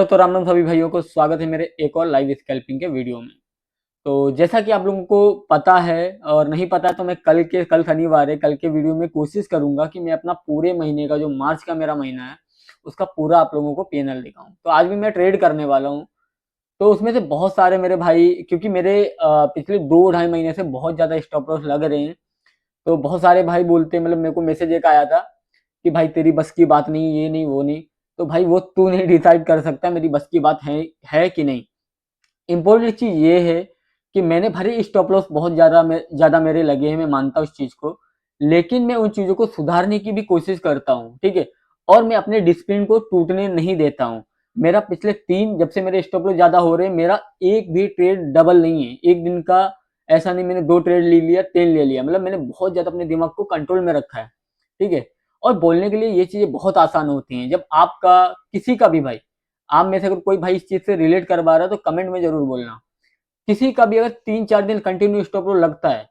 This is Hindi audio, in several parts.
तो राम राम सभी भाइयों को स्वागत है मेरे एक और लाइव स्कैल्पिंग के वीडियो में। तो जैसा कि आप लोगों को पता है और नहीं पता है तो मैं कल शनिवार है, कल के वीडियो में कोशिश करूंगा कि मैं अपना पूरे महीने का जो मार्च का मेरा महीना है उसका पूरा आप लोगों को पीएनएल दिखाऊं। तो आज भी मैं ट्रेड करने वाला हूं। तो उसमें से बहुत सारे मेरे भाई, क्योंकि मेरे पिछले 2-2.5 महीने से बहुत ज़्यादा स्टॉप लॉस लग रहे हैं। तो बहुत सारे भाई बोलते हैं, मतलब मेरे को मैसेज एक आया था कि भाई तेरी बस की बात नहीं, ये नहीं वो नहीं। तो भाई वो तू नहीं डिसाइड कर सकता मेरी बस की बात है कि नहीं। इम्पोर्टेंट चीज़ ये है कि मैंने भले स्टॉप लॉस बहुत ज़्यादा मेरे लगे हैं, मैं मानता हूँ इस चीज़ को, लेकिन मैं उन चीज़ों को सुधारने की भी कोशिश करता हूँ, ठीक है। और मैं अपने डिसिप्लिन को टूटने नहीं देता हूँ। मेरा पिछले 3 जब से मेरे स्टॉप लॉस ज़्यादा हो रहे हैं, मेरा एक भी ट्रेड डबल नहीं है। एक दिन का ऐसा नहीं मैंने 2 ट्रेड ले लिया, 3 ले लिया, मतलब मैंने बहुत ज़्यादा अपने दिमाग को कंट्रोल में रखा है, ठीक है। और बोलने के लिए ये चीज़ें बहुत आसान होती हैं। जब आपका किसी का भी भाई, आप में से अगर कोई भाई इस चीज़ से रिलेट करवा रहा है तो कमेंट में ज़रूर बोलना। किसी का भी अगर 3-4 दिन कंटिन्यू स्टॉप लॉस लगता है,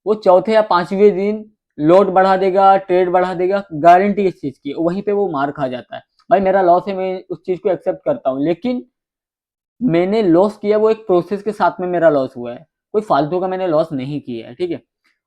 वो चौथे या 5वें दिन लोड बढ़ा देगा, ट्रेड बढ़ा देगा, गारंटी इस चीज़ की, वहीं पे वो मार खा जाता है। भाई मेरा लॉस है, मैं उस चीज़ को एक्सेप्ट करता हूँ, लेकिन मैंने लॉस किया वो एक प्रोसेस के साथ में मेरा लॉस हुआ है, कोई फालतू का मैंने लॉस नहीं किया है, ठीक है।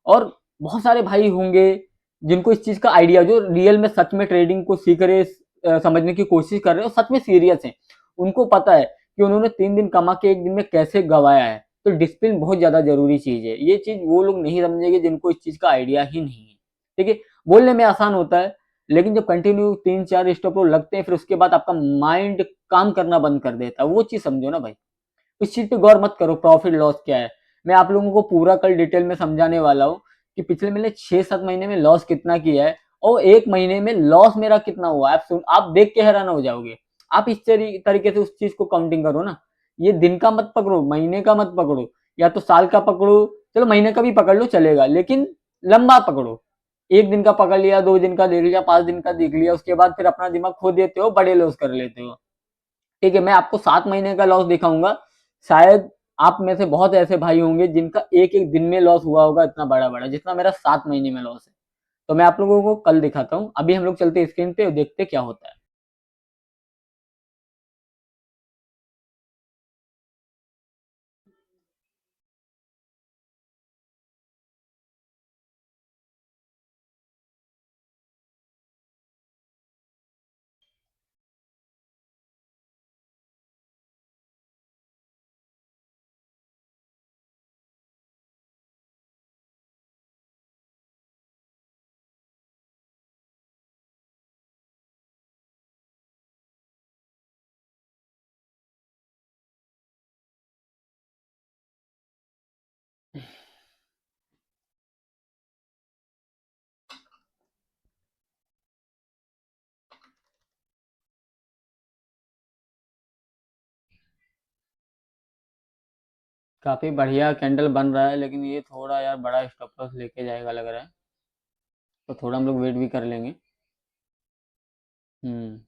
और बहुत सारे भाई होंगे जिनको इस चीज़ का आइडिया, जो रियल में सच में ट्रेडिंग को सीख रहे, समझने की कोशिश कर रहे हो, सच में सीरियस हैं, उनको पता है कि उन्होंने 3 दिन कमा के 1 दिन में कैसे गँवाया है। तो डिसिप्लिन बहुत ज़्यादा ज़रूरी चीज़ है। ये चीज़ वो लोग नहीं समझेंगे जिनको इस चीज़ का आइडिया ही नहीं है, ठीक है। बोलने में आसान होता है, लेकिन जब कंटिन्यू 3-4 स्टॉप लॉस लगते हैं, फिर उसके बाद आपका माइंड काम करना बंद कर देता है। वो चीज़ समझो ना भाई। इस चीज़ पे गौर मत करो प्रॉफिट लॉस क्या है। मैं आप लोगों को पूरा कल डिटेल में समझाने वाला हूँ कि पिछले मैंने 6-7 महीने में लॉस कितना किया है और 1 महीने में लॉस मेरा कितना हुआ है। आप देख के हैरान हो जाओगे। आप इस तरीके से उस चीज़ को काउंटिंग करो ना। ये दिन का मत पकड़ो, महीने का मत पकड़ो, या तो साल का पकड़ो, चलो महीने का भी पकड़ लो चलेगा, लेकिन लंबा पकड़ो। 1 दिन का पकड़ लिया, 2 दिन का देख लिया, 5 दिन का देख लिया, उसके बाद फिर अपना दिमाग खो देते हो, बड़े लॉस कर लेते हो। ठीक है, मैं आपको 7 महीने का लॉस दिखाऊंगा। शायद आप में से बहुत ऐसे भाई होंगे जिनका एक एक दिन में लॉस हुआ होगा इतना बड़ा बड़ा, जितना मेरा 7 महीने में लॉस है। तो मैं आप लोगों को कल दिखाता हूँ। अभी हम लोग चलते हैं स्क्रीन पे और देखते क्या होता है। काफी बढ़िया कैंडल बन रहा है, लेकिन ये थोड़ा यार बड़ा स्टॉप लॉस लेके जाएगा लग रहा है। तो थोड़ा हम लोग वेट भी कर लेंगे। हम्म।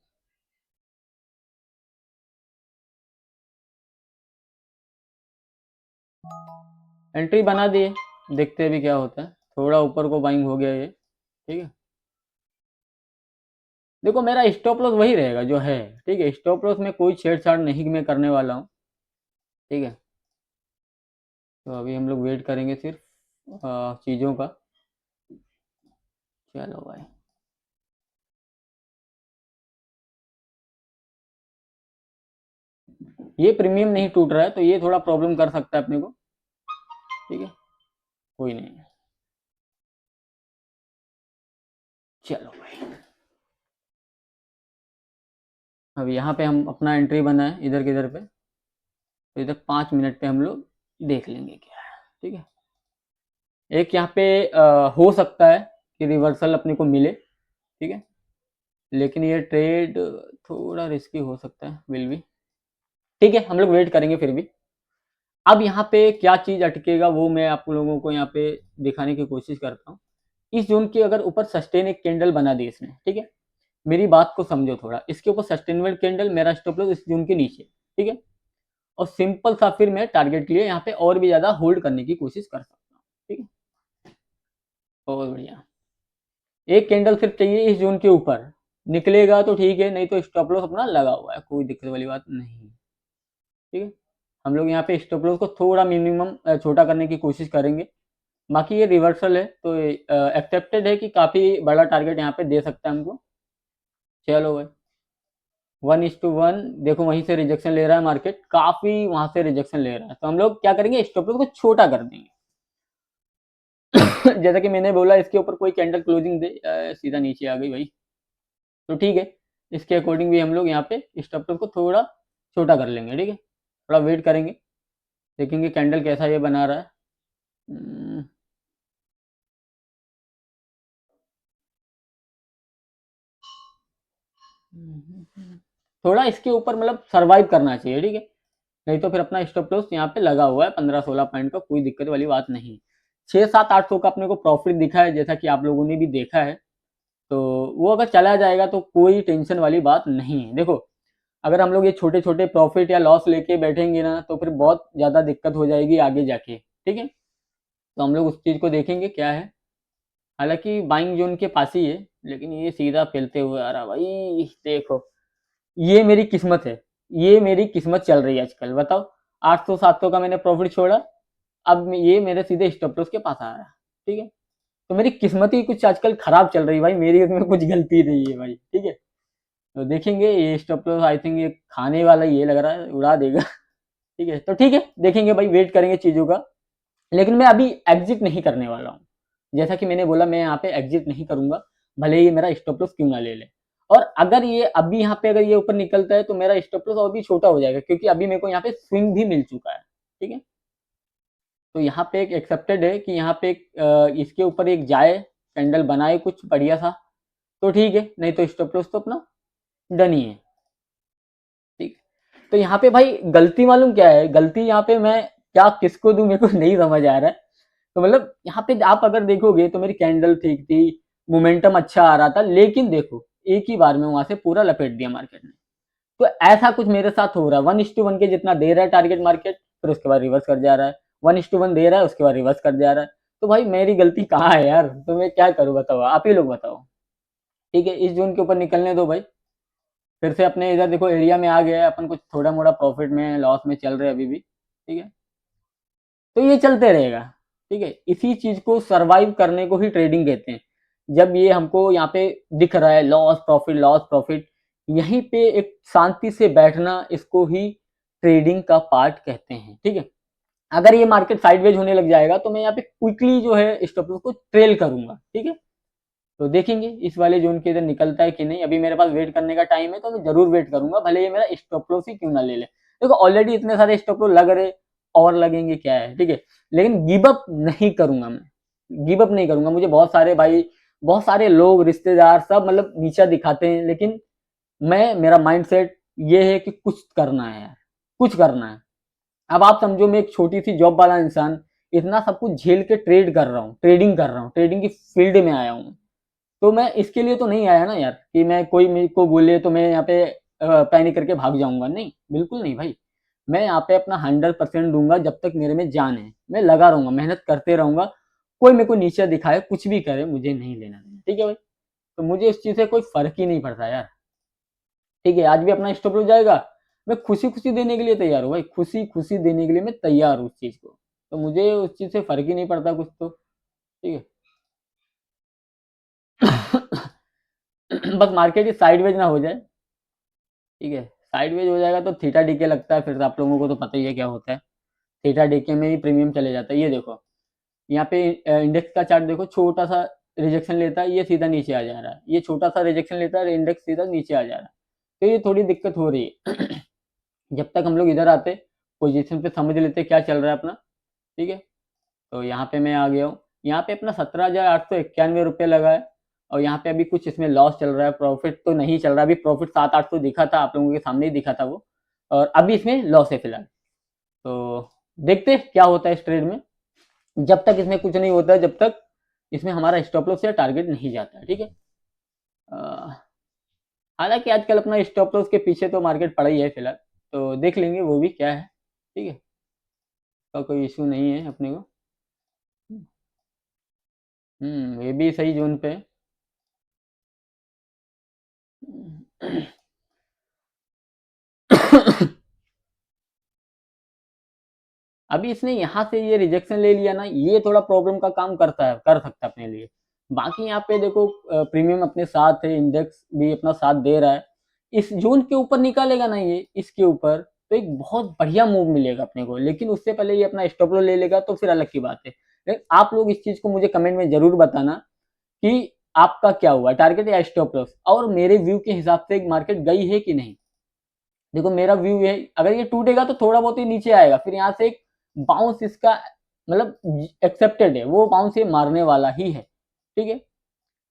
एंट्री बना दिए, देखते हैं अभी क्या होता है। थोड़ा ऊपर को बाइंग हो गया ये, ठीक है। देखो मेरा स्टॉप लॉस वही रहेगा जो है, ठीक है। स्टॉप लॉस में कोई छेड़छाड़ नहीं मैं करने वाला हूँ, ठीक है। तो अभी हम लोग वेट करेंगे सिर्फ चीज़ों का। चलो भाई, ये प्रीमियम नहीं टूट रहा है तो ये थोड़ा प्रॉब्लम कर सकता है अपने को, ठीक है। कोई नहीं, चलो भाई। अब यहाँ पे हम अपना एंट्री बना है इधर के इधर पे, तो इधर 5 मिनट पे हम लोग देख लेंगे क्या है, ठीक है। एक यहाँ पे हो सकता है कि रिवर्सल अपने को मिले, ठीक है, लेकिन ये ट्रेड थोड़ा रिस्की हो सकता है, विल भी, ठीक है। हम लोग वेट करेंगे फिर भी। अब यहाँ पे क्या चीज़ अटकेगा वो मैं आप लोगों को यहाँ पे दिखाने की कोशिश करता हूँ। इस जोन के अगर ऊपर सस्टेन एक कैंडल बना दी इसने, ठीक है, मेरी बात को समझो थोड़ा, इसके ऊपर सस्टेनेबल कैंडल, मेरा स्टॉप लॉस इस जोन के नीचे, ठीक है। और सिंपल सा फिर मैं टारगेट के लिए यहाँ पे और भी ज्यादा होल्ड करने की कोशिश कर सकता हूँ, ठीक है। बहुत बढ़िया, एक कैंडल सिर्फ चाहिए इस जोन के ऊपर, निकलेगा तो ठीक है, नहीं तो स्टॉप लॉस अपना लगा हुआ है, कोई दिक्कत वाली बात नहीं। ठीक है, हम लोग यहाँ पे स्टॉप लॉस को थोड़ा मिनिमम छोटा करने की कोशिश करेंगे। बाकी ये रिवर्सल है तो एक्सेप्टेड है कि काफ़ी बड़ा टारगेट यहाँ पे दे सकता है हमको। चलो भाई, 1:1 देखो वहीं से रिजेक्शन ले रहा है मार्केट, काफ़ी वहाँ से रिजेक्शन ले रहा है, तो हम लोग क्या करेंगे, स्टॉप लॉस को छोटा कर देंगे। जैसा कि मैंने बोला, इसके ऊपर कोई कैंडल क्लोजिंग दे, सीधा नीचे आ गई भाई, तो ठीक है, इसके अकॉर्डिंग भी हम लोग यहाँ पे स्टॉप लॉस को थोड़ा छोटा कर लेंगे। ठीक है, थोड़ा वेट करेंगे, देखेंगे कैंडल कैसा ये बना रहा है। थोड़ा इसके ऊपर मतलब सरवाइव करना चाहिए। ठीक है, नहीं तो फिर अपना स्टॉप लॉस यहाँ पे लगा हुआ है 15-16 पॉइंट का, कोई दिक्कत वाली बात नहीं। 6-7-800 का अपने को प्रॉफिट दिखा है, जैसा कि आप लोगों ने भी देखा है, तो वो अगर चला जाएगा तो कोई टेंशन वाली बात नहीं है। देखो, अगर हम लोग ये छोटे छोटे प्रॉफिट या लॉस लेके बैठेंगे ना, तो फिर बहुत ज़्यादा दिक्कत हो जाएगी आगे जाके। ठीक है, तो हम लोग उस चीज़ को देखेंगे क्या है। हालांकि बाइंग जोन के पास ही है, लेकिन ये सीधा फैलते हुए आ रहा भाई, देखो, ये मेरी किस्मत है, ये मेरी किस्मत चल रही है आजकल। बताओ, 800-700 का मैंने प्रॉफिट छोड़ा, अब ये मेरे सीधे स्टॉप लॉस के पास आ रहा है। ठीक है, तो मेरी किस्मत ही कुछ आजकल खराब चल रही है भाई, मेरी इसमें कुछ गलती नहीं है भाई। ठीक है, तो देखेंगे ये स्टॉप लॉस, आई थिंक ये खाने वाला ये लग रहा है, उड़ा देगा। ठीक है, तो ठीक है, देखेंगे भाई, वेट करेंगे चीज़ों का। लेकिन मैं अभी एग्जिट नहीं करने वाला हूँ, जैसा कि मैंने बोला, मैं यहाँ पे एग्जिट नहीं करूंगा, भले ही मेरा स्टॉप लॉस क्यों ना ले ले। और अगर ये अभी यहाँ पे अगर ये ऊपर निकलता है तो मेरा स्टॉप लॉस और भी छोटा हो जाएगा, क्योंकि अभी मेरे को यहाँ पे स्विंग भी मिल चुका है। ठीक है, तो यहाँ पे एक एक्सेप्टेड है कि यहाँ पे इसके ऊपर एक जाए, कैंडल बनाए कुछ बढ़िया सा, तो ठीक है, नहीं तो स्टॉप लॉस तो अपना डन ही है। ठीक, तो यहाँ पे भाई गलती मालूम क्या है, गलती यहाँ पे मैं क्या किसको दूं, मेरे को नहीं समझ आ रहा है। तो मतलब यहाँ पे आप अगर देखोगे तो मेरी कैंडल ठीक थी, मोमेंटम अच्छा आ रहा था, लेकिन देखो एक ही बार में वहां से पूरा लपेट दिया मार्केट ने। तो ऐसा कुछ मेरे साथ हो रहा है, 1:1 के जितना दे रहा है टारगेट मार्केट, फिर उसके बाद रिवर्स कर जा रहा है, 1:1 दे रहा है, उसके बाद रिवर्स कर जा रहा है। तो भाई मेरी गलती कहाँ है यार, तो मैं क्या करूँ बताओ, आप ही लोग बताओ। ठीक है, इस जोन के ऊपर निकलने दो भाई, फिर से अपने इधर देखो एरिया में आ गया है, अपन कुछ थोड़ा मोड़ा प्रॉफिट में लॉस में चल रहे हैं अभी भी। ठीक है, तो ये चलते रहेगा। ठीक है, इसी चीज को सरवाइव करने को ही ट्रेडिंग कहते हैं। जब ये हमको यहाँ पे दिख रहा है लॉस प्रॉफिट, यहीं पे एक शांति से बैठना, इसको ही ट्रेडिंग का पार्ट कहते हैं। ठीक है, अगर ये मार्केट साइडवेज होने लग जाएगा तो मैं यहाँ पे क्विकली जो है स्टॉप लॉस को ट्रेल करूंगा। ठीक है, तो देखेंगे इस वाले जोन के इधर निकलता है कि नहीं, अभी मेरे पास वेट करने का टाइम है, तो मैं जरूर वेट करूंगा, भले ये मेरा स्टॉप लॉस ही क्यों ना ले ले। देखो ऑलरेडी इतने सारे स्टॉप लॉस लग रहे, और लगेंगे क्या है। ठीक है, लेकिन गिव अप नहीं करूंगा, मैं गिव अप नहीं करूंगा। मुझे बहुत सारे भाई, बहुत सारे लोग, रिश्तेदार सब मतलब नीचा दिखाते हैं, लेकिन मैं, मेरा माइंडसेट ये है कि कुछ करना है यार, कुछ करना है। अब आप समझो, मैं एक छोटी सी जॉब वाला इंसान इतना सब कुछ झेल के ट्रेड कर रहा हूँ, ट्रेडिंग कर रहा हूँ, ट्रेडिंग की फील्ड में आया हूँ, तो मैं इसके लिए तो नहीं आया ना यार, कि मैं कोई मेरे को बोले तो मैं यहाँ पे पैनिक करके भाग जाऊंगा, नहीं, बिल्कुल नहीं भाई। मैं यहाँ पे अपना 100% दूंगा, जब तक मेरे में जान है मैं लगा रहूंगा, मेहनत करते रहूंगा। कोई मेरे को नीचे दिखाए, कुछ भी करे, मुझे नहीं लेना देना। ठीक है भाई, तो मुझे इस चीज से कोई फर्क ही नहीं पड़ता यार। ठीक है, आज भी अपना स्टॉप हो जाएगा, मैं खुशी खुशी देने के लिए तैयार हूँ भाई, खुशी खुशी देने के लिए मैं तैयार हूँ उस चीज को, तो मुझे उस चीज से फर्क ही नहीं पड़ता कुछ तो। ठीक है। बस मार्केट ही साइडवेज ना हो जाए। ठीक है, साइडवेज हो जाएगा तो थीटा डीके लगता है, फिर आप लोगों को तो पता ही है क्या होता है, थीटा डीके में ही प्रीमियम चले जाता है। ये देखो, यहाँ पे इंडेक्स का चार्ट देखो, छोटा सा रिजेक्शन लेता है, ये सीधा नीचे आ जा रहा है, ये छोटा सा रिजेक्शन लेता है, इंडेक्स सीधा नीचे आ जा रहा है, तो ये थोड़ी दिक्कत हो रही है। जब तक हम लोग इधर आते, पोजीशन पे समझ लेते क्या चल रहा है अपना। ठीक है, तो यहाँ पे मैं आ गया हूँ, यहाँ पे अपना 17,891 रुपये लगा है, और यहाँ पे अभी कुछ इसमें लॉस चल रहा है, प्रॉफिट तो नहीं चल रहा, अभी प्रॉफिट 700-800 दिखा था, आप लोगों के सामने ही दिखा था वो, और अभी इसमें लॉस है फिलहाल। तो देखते हैं क्या होता है इस ट्रेड में, जब तक इसमें कुछ नहीं होता है, जब तक इसमें हमारा स्टॉप लॉस या टारगेट नहीं जाता है। ठीक है, हालांकि आजकल अपना स्टॉप लॉस के पीछे तो मार्केट पड़ा ही है फिलहाल, तो देख लेंगे वो भी क्या है। ठीक है, तो कोई इशू नहीं है अपने को। ये भी सही जोन पे है। अभी इसने यहाँ से ये रिजेक्शन ले लिया ना, ये थोड़ा प्रॉब्लम का काम करता है, कर सकता है अपने लिए। बाकी यहाँ पे देखो प्रीमियम अपने साथ है, इंडेक्स भी अपना साथ दे रहा है। इस जोन के ऊपर निकालेगा ना ये, इसके ऊपर तो एक बहुत बढ़िया मूव मिलेगा अपने को, लेकिन उससे पहले ये अपना स्टॉप लॉस ले लेगा तो फिर अलग की बात है। लेकिन आप लोग इस चीज को मुझे कमेंट में जरूर बताना कि आपका क्या हुआ, टारगेट या स्टॉप लॉस, और मेरे व्यू के हिसाब से मार्केट गई है कि नहीं। देखो मेरा व्यू है, अगर ये टूटेगा तो थोड़ा बहुत ही नीचे आएगा, फिर यहाँ से एक बाउंस इसका मतलब एक्सेप्टेड है, वो बाउंस ये मारने वाला ही है, ठीक है।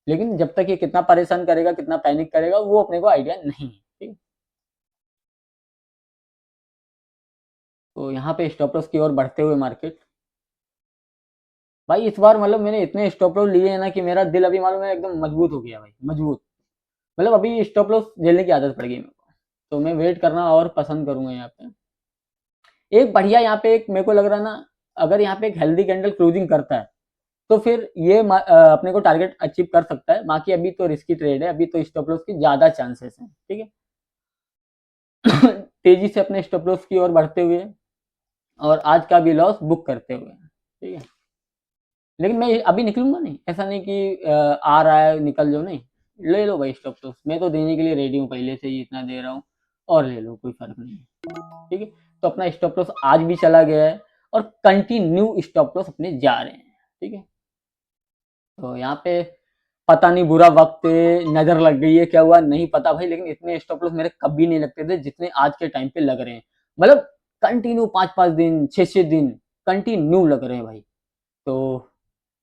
लेकिन जब तक ये कितना परेशान करेगा, कितना पैनिक करेगा, वो अपने को आइडिया नहीं है, ठीक है। तो यहाँ पे स्टॉप लॉस की ओर बढ़ते हुए मार्केट, भाई इस बार मतलब मैंने इतने स्टॉप लॉस लिए हैं ना कि मेरा दिल अभी मालूम है एकदम मजबूत हो गया भाई, मजबूत। मतलब अभी स्टॉप लॉस झेलने की आदत पड़ गई मेरे को, तो मैं वेट करना और पसंद करूंगा यहाँ पे। एक बढ़िया यहाँ पे एक मेरे को लग रहा है ना, अगर यहाँ पे एक हेल्दी कैंडल क्लोजिंग करता है तो फिर ये अपने को टारगेट अचीव कर सकता है। बाकी अभी तो रिस्की ट्रेड है, अभी तो स्टॉप लॉस की ज्यादा चांसेस हैं, ठीक है। तेजी से अपने स्टॉप लॉस की ओर बढ़ते हुए और आज का भी लॉस बुक करते हुए, ठीक है। लेकिन मैं अभी निकलूंगा नहीं, ऐसा नहीं कि आ रहा है निकल जाओ, नहीं। ले लो भाई स्टॉप लॉस, मैं तो देने के लिए रेडी हूँ, पहले से ही इतना दे रहा हूँ, और ले लो, कोई फर्क नहीं है, ठीक है। तो अपना स्टॉप लॉस आज भी चला गया है और कंटिन्यू स्टॉप लॉस अपने जा रहे हैं, ठीक है। तो यहाँ पे पता नहीं बुरा वक्त नजर लग गई है, क्या हुआ नहीं पता भाई, लेकिन इतने स्टॉप लॉस मेरे कभी नहीं लगते थे जितने आज के टाइम पे लग रहे हैं। मतलब कंटिन्यू 5-5 दिन 6-6 दिन कंटिन्यू लग रहे हैं भाई। तो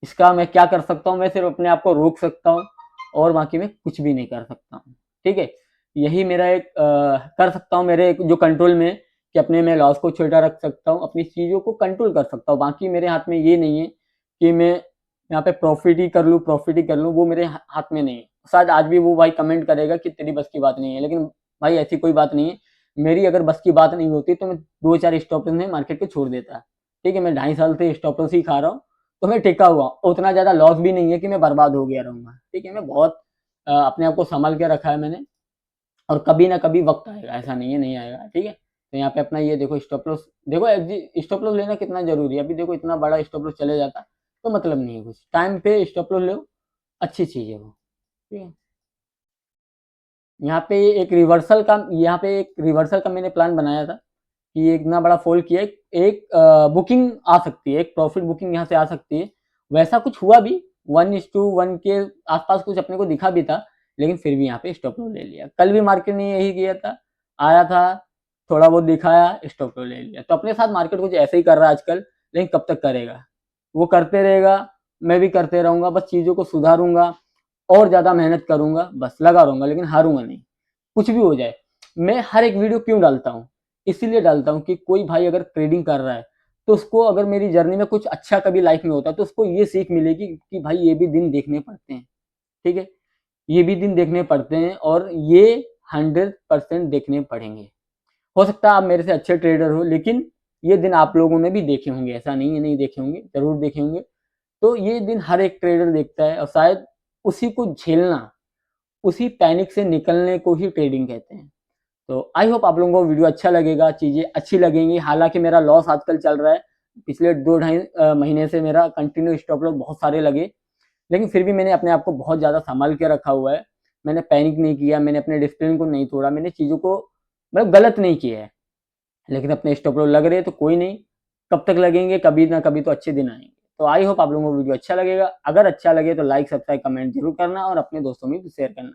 इसका मैं क्या कर सकता हूँ, मैं सिर्फ अपने आप को रोक सकता हूँ, और बाकी मैं कुछ भी नहीं कर सकता हूँ, ठीक है। यही मेरा एक कर सकता हूँ मेरे जो कंट्रोल में, कि अपने मैं लॉस को छोटा रख सकता हूँ, अपनी चीज़ों को कंट्रोल कर सकता हूँ। बाकी मेरे हाथ में ये नहीं है कि मैं यहाँ पे प्रॉफिट ही कर लूँ, वो मेरे हाथ में नहीं है। शायद आज भी वो भाई कमेंट करेगा कि तेरी बस की बात नहीं है, लेकिन भाई ऐसी कोई बात नहीं है। मेरी अगर बस की बात नहीं होती तो मैं 2-4 स्टॉप लॉस में मार्केट को छोड़ देता, ठीक है। मैं 2.5 साल से स्टॉप लॉस ही खा रहा हूँ, तो मैं टिका हुआ, उतना ज़्यादा लॉस भी नहीं है कि मैं बर्बाद हो गया रहूँगा, ठीक है। मैं बहुत अपने आप को संभाल के रखा है मैंने, और कभी ना कभी वक्त आएगा, ऐसा नहीं है नहीं आएगा, ठीक है। तो यहाँ पे अपना ये देखो स्टॉप लॉस, देखो स्टॉप लॉस लेना कितना जरूरी है। अभी देखो इतना बड़ा स्टॉप लॉस चले जाता तो मतलब नहीं है, कुछ टाइम पे स्टॉप लॉस लो, अच्छी चीज़ है वो, ठीक है। यहाँ पे यहाँ पे एक रिवर्सल का मैंने प्लान बनाया था कि एक इतना बड़ा फोल्ड किया, एक बुकिंग आ सकती है, एक प्रॉफिट बुकिंग यहाँ से आ सकती है। वैसा कुछ हुआ भी, 1:1 के आसपास कुछ अपने को दिखा भी था, लेकिन फिर भी यहाँ पे स्टॉप लॉस ले लिया। कल भी मार्केट ने यही किया था, आया था, थोड़ा बहुत दिखाया, स्टॉप लॉस ले लिया। तो अपने साथ मार्केट कुछ ऐसे ही कर रहा है आजकल, लेकिन कब तक करेगा, वो करते रहेगा, मैं भी करते रहूंगा, बस चीज़ों को सुधारूंगा और ज़्यादा मेहनत करूंगा, बस लगा रहूंगा, लेकिन हारूंगा नहीं, कुछ भी हो जाए। मैं हर एक वीडियो क्यों डालता हूँ, इसीलिए डालता हूँ कि कोई भाई अगर ट्रेडिंग कर रहा है तो उसको, अगर मेरी जर्नी में कुछ अच्छा कभी लाइफ में होता है तो उसको ये सीख मिलेगी कि भाई ये भी दिन देखने पड़ते हैं, ठीक है। ये भी दिन देखने पड़ते हैं, और ये 100% देखने पड़ेंगे। हो सकता है आप मेरे से अच्छे ट्रेडर हो, लेकिन ये दिन आप लोगों ने भी देखे होंगे, ऐसा नहीं है नहीं देखे होंगे, जरूर देखे होंगे। तो ये दिन हर एक ट्रेडर देखता है, और शायद उसी को झेलना, उसी पैनिक से निकलने को ही ट्रेडिंग कहते हैं। तो आई होप आप लोगों को वीडियो अच्छा लगेगा, चीज़ें अच्छी लगेंगी। हालांकि मेरा लॉस आजकल चल रहा है, पिछले 2-2.5 महीने से मेरा कंटिन्यू स्टॉप लॉस बहुत सारे लगे, लेकिन फिर भी मैंने अपने आप को बहुत ज़्यादा संभाल के रखा हुआ है। मैंने पैनिक नहीं किया, मैंने अपने डिसिप्लिन को नहीं तोड़ा, मैंने चीज़ों को मतलब गलत नहीं किया है। लेकिन अपने स्टॉप लॉस लग रहे हैं तो कोई नहीं, कब तक लगेंगे, कभी ना कभी तो अच्छे दिन आएंगे। तो आई होप आप लोगों को वीडियो अच्छा लगेगा। अगर अच्छा लगे तो लाइक सब्सक्राइब कमेंट जरूर करना, और अपने दोस्तों में भी शेयर करना।